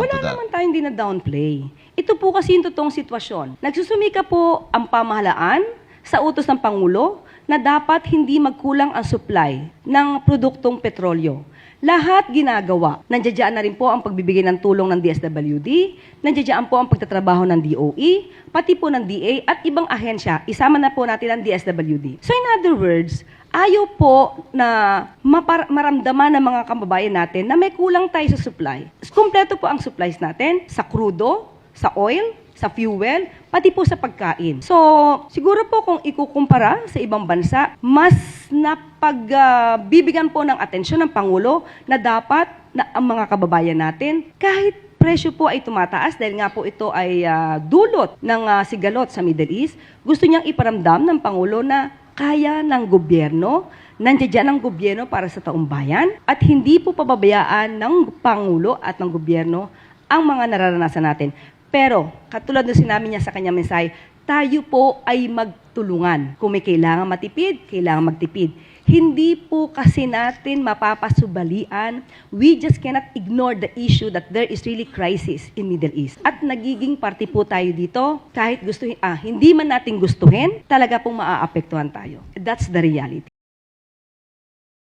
respond to Wala that? naman tayong dina-downplay. Ito po kasi yung totoong sitwasyon. Nagsusumika po ang pamahalaan sa utos ng Pangulo na dapat hindi magkulang ang supply ng produktong petrolyo. Lahat ginagawa. Nandiyan na rin po ang pagbibigay ng tulong ng DSWD, nandiyan po ang pagtatrabaho ng DOE, pati po ng DA at ibang ahensya. Isama na po natin ang DSWD. So in other words, ayaw po na maramdaman ng mga kababayan natin na may kulang tayo sa supply. Kumpleto po ang supplies natin sa crudo, sa oil, sa fuel, pati po sa pagkain. So, siguro po kung ikukumpara sa ibang bansa, mas napagbibigyan po ng atensyon ng Pangulo na dapat na ang mga kababayan natin, kahit presyo po ay tumataas dahil nga po ito ay dulot ng sigalot sa Middle East, gusto niyang iparamdam ng Pangulo na kaya ng gobyerno, nandiyan ang gobyerno para sa taong bayan at hindi po pababayaan ng Pangulo at ng gobyerno ang mga nararanasan natin. Pero, katulad na sinabi niya sa kanyang mensahe, tayo po ay magtulungan. Kung may kailangan matipid, kailangan magtipid. Hindi po kasi natin mapapasubalian. We just cannot ignore the issue that there is really crisis in Middle East. At nagiging parte po tayo dito, kahit gustuhin, hindi man natin gustuhin, talaga pong maaapektuhan tayo. That's the reality.